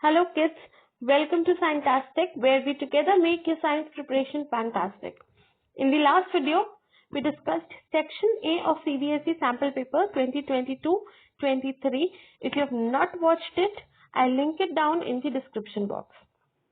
Hello kids, welcome to Scientastic, where we together make your science preparation fantastic. In the last video, we discussed section A of CBSE sample paper 2022-23. If you have not watched it, I'll link it down in the description box.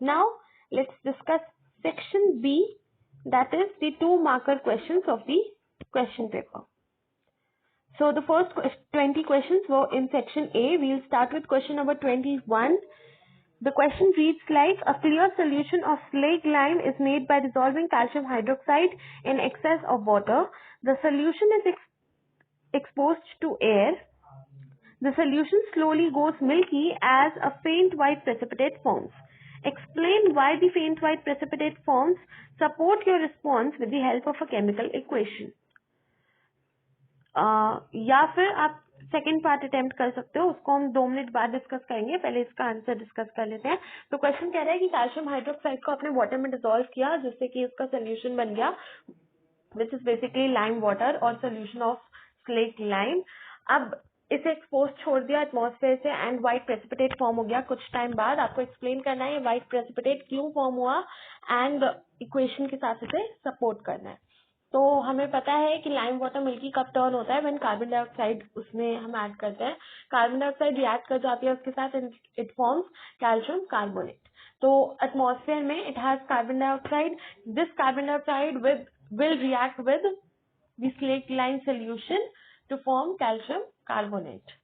Now, let's discuss section B, that is the 2 marker questions of the question paper. So the first 20 questions were in section A. We'll start with question number 21. The question reads like, a clear solution of slaked lime is made by dissolving calcium hydroxide in excess of water. The solution is exposed to air. The solution slowly goes milky as a faint white precipitate forms. Explain why the faint white precipitate forms. Support your response with the help of a chemical equation. या फिर आप second part attempt कर सकते हो, उसको हम 2 minute बाद discuss करेंगे. पहले इसका आंसर डिस्कस कर लेते हैं. तो क्वेश्चन कह रहा है कि कैल्शियम हाइड्रोक्साइड को आपने वाटर में डिसॉल्व किया जिससे कि उसका सोल्यूशन बन गया which is basically lime water और सोल्यूशन ऑफ स्लेक्ड लाइम. अब इसे एक्सपोज छोड़ दिया एटमॉस्फेयर से एंड व्हाइट प्रेसिपिटेट फॉर्म हो गया. कुछ टाइम बाद आपको एक्सप्लेन करना है व्हाइट प्रेसिपिटेट क्यों फॉर्म हुआ एंड इक्वेशन के साथ इसे सपोर्ट करना है. तो हमें पता है कि लाइम वाटर मिल्की कब टर्न होता है व्हेन कार्बन डाइऑक्साइड उसमें हम ऐड करते हैं. कार्बन डाइऑक्साइड रिएक्ट कर जाती है उसके साथ and it forms calcium carbonate. तो एटमॉस्फेयर में it has carbon dioxide. This carbon dioxide will react with the slaked lime solution to form calcium carbonate.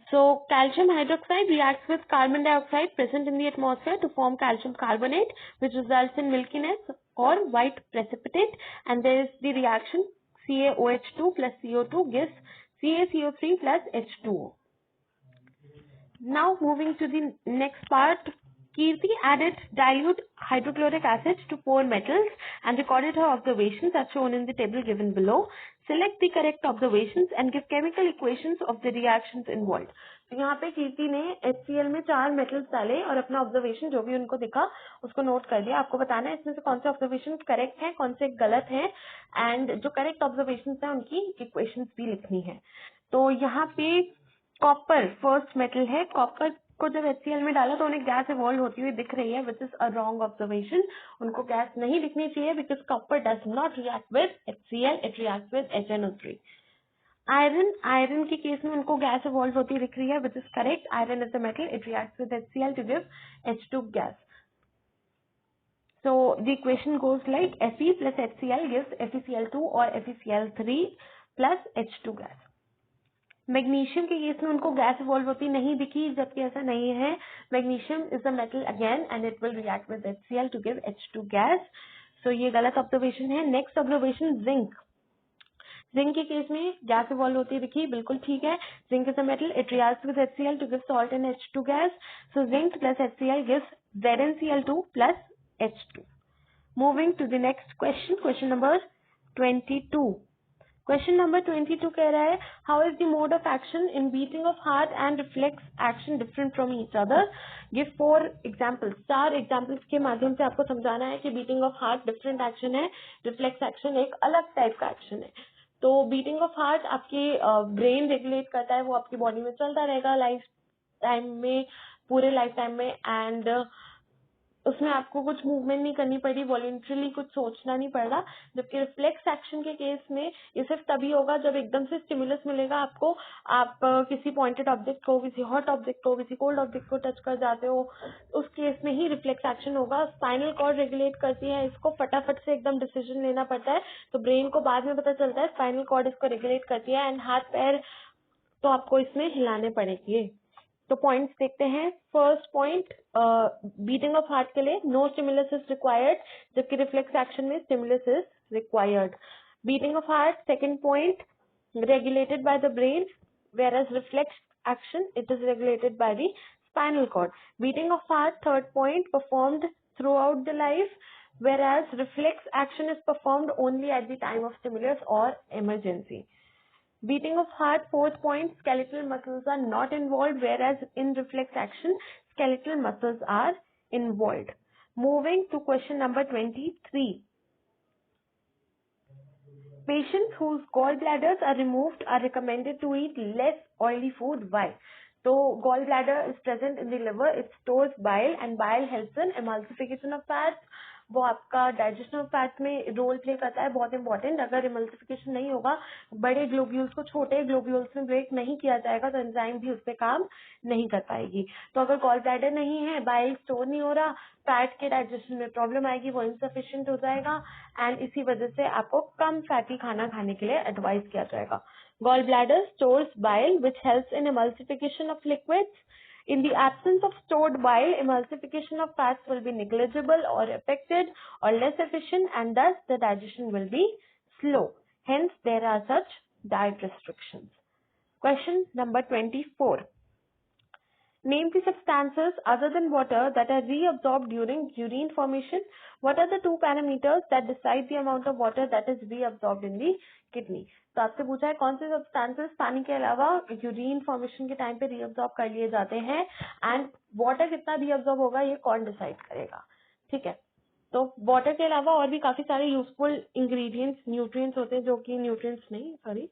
So calcium hydroxide reacts with carbon dioxide present in the atmosphere to form calcium carbonate, which results in milkiness or white precipitate, and there is the reaction CaOH2 plus CO2 gives CaCO3 plus H2O. Now moving to the next part, Kirti added dilute hydrochloric acid to 4 metals and recorded her observations as shown in the table given below. Select the correct observations and give chemical equations of the reactions involved. तो यहाँ पे कीर्ति ने HCl में 4 metals डाले और अपना observation जो भी उनको दिखा उसको नोट कर दिया. आपको बताना है इसमें से कौन से ऑब्जर्वेशन करेक्ट हैं, कौन से गलत हैं एंड जो करेक्ट ऑब्जर्वेशन है उनकी इक्वेशंस भी लिखनी है. तो यहाँ पे कॉपर फर्स्ट मेटल है. कॉपर को जब HCl में डाला तो उन्हें गैस इवॉल्व होती हुई दिख रही है which is a wrong observation. उनको गैस नहीं दिखनी चाहिए because copper does not react with HCl, it react with HNO3. Iron के केस में उनको गैस इवॉल्व होती दिख रही है which is correct. Iron is the metal, it reacts with HCl to give H2 gas. So the equation goes like Fe plus HCl gives FeCl2 or FeCl3 plus H2 gas. Magnesium के case में उनको gas evolve होती नहीं दिखी जबकि ऐसा नहीं है. Magnesium is a metal again and it will react with HCl to give H2 gas. सो ये गलत ऑब्जर्वेशन है. Next observation zinc. जिंक के केस में गैस इवॉल्व होती दिखी, बिल्कुल ठीक है. Zinc is a metal, it reacts with HCl to give salt and H2 gas. So zinc plus HCl gives ZnCl2 plus H2. Moving to the next question, question number 22. Question number 22 कह रहा है how is the mode of action in beating of heart and reflex action different from each other. Give 4 examples. 4 examples के माध्यम से आपको समझाना है कि beating of heart different action है, रिफ्लेक्स एक्शन एक अलग टाइप का एक्शन है. तो बीटिंग ऑफ हार्ट आपके ब्रेन रेगुलेट करता है, वो आपकी बॉडी में चलता रहेगा लाइफ टाइम में, पूरे लाइफ टाइम में, एंड उसमें आपको कुछ मूवमेंट नहीं करनी पड़ी, वॉलंटरीली कुछ सोचना नहीं पड़ रहा. जबकि रिफ्लेक्स एक्शन के केस में ये सिर्फ तभी होगा जब एकदम से स्टिमुलस मिलेगा आपको, आप किसी पॉइंटेड ऑब्जेक्ट को, किसी हॉट ऑब्जेक्ट को, किसी कोल्ड ऑब्जेक्ट को टच कर जाते हो, उस केस में ही रिफ्लेक्स एक्शन होगा. स्पाइनल कॉर्ड रेगुलेट करती है इसको, फटाफट से एकदम डिसीजन लेना पड़ता है तो ब्रेन को बाद में पता चलता है स्पाइनल कॉर्ड इसको रेगुलेट करती है. एंड हाथ पैर तो आपको इसमें हिलाने पड़ेंगे. तो पॉइंट्स देखते हैं. First point, beating of heart के लिए नो स्टिमुलस इज रिक्वायर्ड जबकि रिफ्लेक्स एक्शन में stimulus is required. Beating of heart second point regulated by the brain whereas reflex action it is regulated by the spinal cord. Beating of heart third point performed throughout the life whereas reflex action is performed only at the time of stimulus or emergency. Beating of heart fourth point, skeletal muscles are not involved whereas in reflex action skeletal muscles are involved. Moving to question number 23. Patients whose gallbladders are removed are recommended to eat less oily food. Why? तो gall bladder is present in the liver, it stores bile and bile helps in emulsification of fats. वो आपका digestion of fats में role play करता है, बहुत important. अगर emulsification नहीं होगा, बड़े ग्लोब्यूल्स को छोटे ग्लोब्यूल्स में ब्रेक नहीं किया जाएगा, तो एंजाइम भी उस पर काम नहीं कर पाएगी. तो अगर गॉल ब्लैडर नहीं है, बाइल स्टोर नहीं हो रहा, फैट के डाइजेशन में प्रॉब्लम आएगी, वो इनसफिशिएंट हो जाएगा एंड इसी वजह से आपको कम फैटी खाना खाने के लिए एडवाइस किया जाएगा. Gallbladder stores bile, which helps in emulsification of liquids. In the absence of stored bile, emulsification of fats will be negligible or affected or less efficient, and thus the digestion will be slow. Hence, there are such diet restrictions. Question number 24. Name the substances other than water that are reabsorbed during urine formation. What are the two parameters that decide the amount of water that is reabsorbed in the kidney? तो आपसे पूछा है कौन से substances पानी के अलावा urine formation के टाइम पे रीअब्सॉर्ब कर लिए जाते हैं एंड वाटर कितना रीअब्सॉर्ब होगा ये कौन डिसाइड करेगा. ठीक है, तो वाटर के अलावा और भी काफी सारे यूजफुल इंग्रेडिएंट्स न्यूट्रिएंट्स होते हैं, जो कि न्यूट्रिएंट्स नहीं सॉरी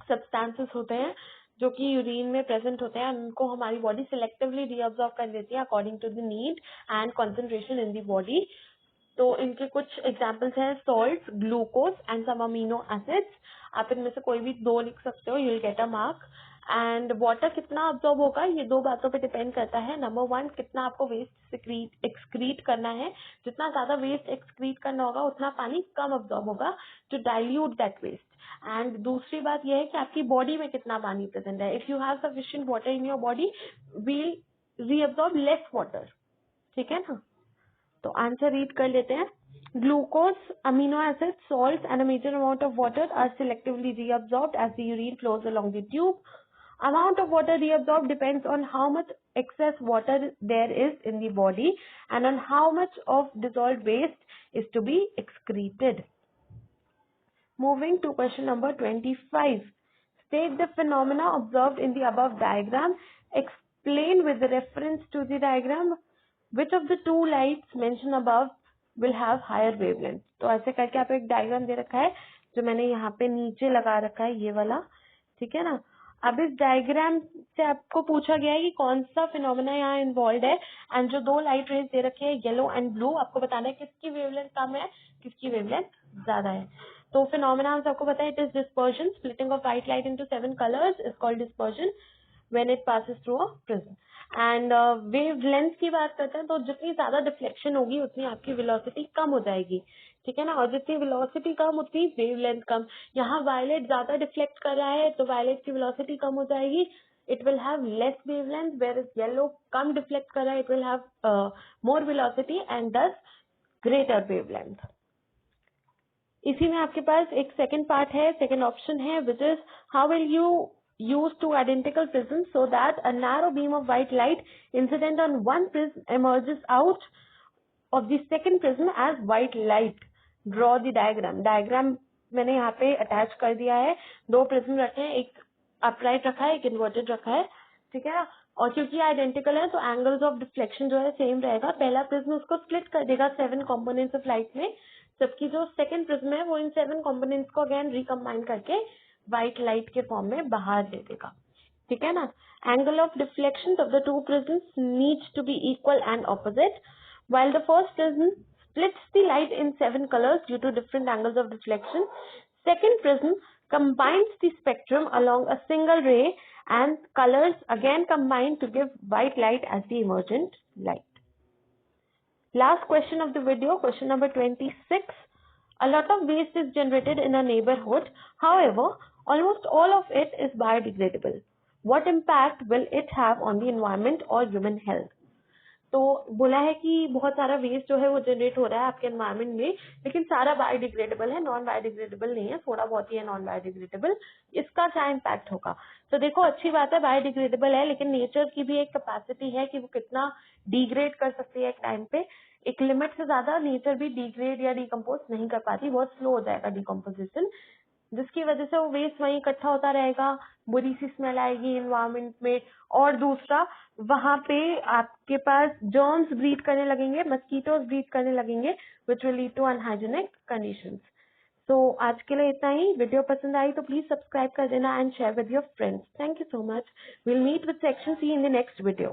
सब्सटेंसेस होते हैं जो कि यूरिन में प्रेजेंट होते हैं. उनको हमारी बॉडी सिलेक्टिवली रीअब्सॉर्ब कर देती है according to the need and concentration in the body. तो इनके कुछ एग्जाम्पल्स हैं salt, glucose and some amino acids. आप इनमें से कोई भी दो लिख सकते हो, you will get a mark. And water कितना अब्जॉर्ब होगा ये दो बातों पे डिपेंड करता है. नंबर वन, कितना आपको वेस्ट एक्सक्रीट करना है. जितना ज्यादा वेस्ट एक्सक्रीट करना होगा उतना पानी कम अब्जॉर्ब होगा to dilute that waste. And दूसरी बात यह है कि आपकी बॉडी में कितना पानी प्रेजेंट है. If you have sufficient water in your body will reabsorb less water. ठीक है ना, तो आंसर रीड कर लेते हैं. Glucose, amino acid, salt and a major amount of water are selectively reabsorbed as the urine flows along the tube. Amount of water reabsorbed depends on how much excess water there is in the body and on how much of dissolved waste is to be excreted. Moving to question number 25. State the phenomena observed in the above diagram. Explain with reference to the diagram which of the two lights mentioned above will have higher wavelength. तो ऐसे करके आपको एक diagram दे रखा है जो मैंने यहाँ पे नीचे लगा रखा है, ये वाला. ठीक है ना. अब इस डायग्राम से आपको पूछा गया है कि कौन सा फिनोमेना यहाँ इन्वॉल्व है एंड जो दो लाइट रेज दे रखे हैं येलो एंड ब्लू, आपको बताना है किसकी वेवलेंथ कम है किसकी वेवलेंथ ज्यादा है. तो फिनोमेना आपको पता है, it is dispersion. Splitting of white light into 7 colours is called dispersion when it passes through a prism. And wave length की बात करते हैं तो जितनी ज्यादा डिफ्लेक्शन होगी उतनी आपकी वेलोसिटी कम हो जाएगी. ठीक है ना, और जितनी वेलोसिटी कम उतनी वेव लेंथ कम. यहाँ वायलेट ज्यादा डिफ्लेक्ट कर रहा है तो वायलेट की वेलोसिटी कम हो जाएगी, it will have less wavelength. Where is yellow कम डिफ्लेक्ट कर रहा है, it will have more velocity and thus greater wavelength. इसी में आपके पास एक सेकंड पार्ट है, सेकंड ऑप्शन है, which is how will you use two identical prisms so that a narrow beam of white light incident on one prism emerges out of the second prism as white light. Draw the diagram. Diagram मैंने यहाँ पे attach कर दिया है. दो prism रखे हैं, एक अपराइट रखा है, एक इन्वर्टेड रखा है. ठीक है ना, और क्योंकि आइडेंटिकल है तो एंगल्स ऑफ डिफ्लेक्शन जो है सेम रहेगा. पहला प्रिज्म उसको स्प्लिट कर देगा 7 कॉम्पोनेंट्स ऑफ लाइट में, जबकि जो सेकंड प्रिज्म है वो इन 7 कॉम्पोनेंट्स को अगेन रिकम्बाइन करके व्हाइट लाइट के फॉर्म में बाहर दे देगा. ठीक है ना. Angle of deflection of the two prisms needs to be equal and opposite. While the first prism splits the light in 7 colors due to different angles of deflection, second prism combines the spectrum along a single ray and colors again combine to give white light as the emergent light. Last question of the video, question number 26. A lot of waste is generated in a neighborhood. However, almost all of it is biodegradable. What impact will it have on the environment or human health? तो बोला है कि बहुत सारा waste जो है वो generate हो रहा है आपके एनवायरमेंट में, लेकिन सारा बायोडिग्रेडेबल है, नॉन बायोडिग्रेडेबल नहीं है, थोड़ा बहुत ही है नॉन बायोडिग्रेडेबल. इसका क्या इम्पैक्ट होगा? तो देखो, अच्छी बात है बायोडिग्रेडेबल है, लेकिन नेचर की भी एक कैपेसिटी है कि वो कितना डिग्रेड कर सकती है एक टाइम पे. एक लिमिट से ज्यादा नेचर भी डिग्रेड या डिकम्पोज नहीं कर पाती, बहुत स्लो हो जाएगा डिकम्पोजिशन, जिसकी वजह से वो वेस्ट वहीं इकट्ठा होता रहेगा, बुरी सी स्मेल आएगी एनवायरमेंट में. और दूसरा, वहां पे आपके पास जर्म्स ब्रीड करने लगेंगे, मस्कीटोज ब्रीड करने लगेंगे, which will lead to unhygienic conditions. तो आज के लिए इतना ही. वीडियो पसंद आई तो प्लीज सब्सक्राइब कर देना and share with your friends. Thank you so much. Will meet with section C in the next video.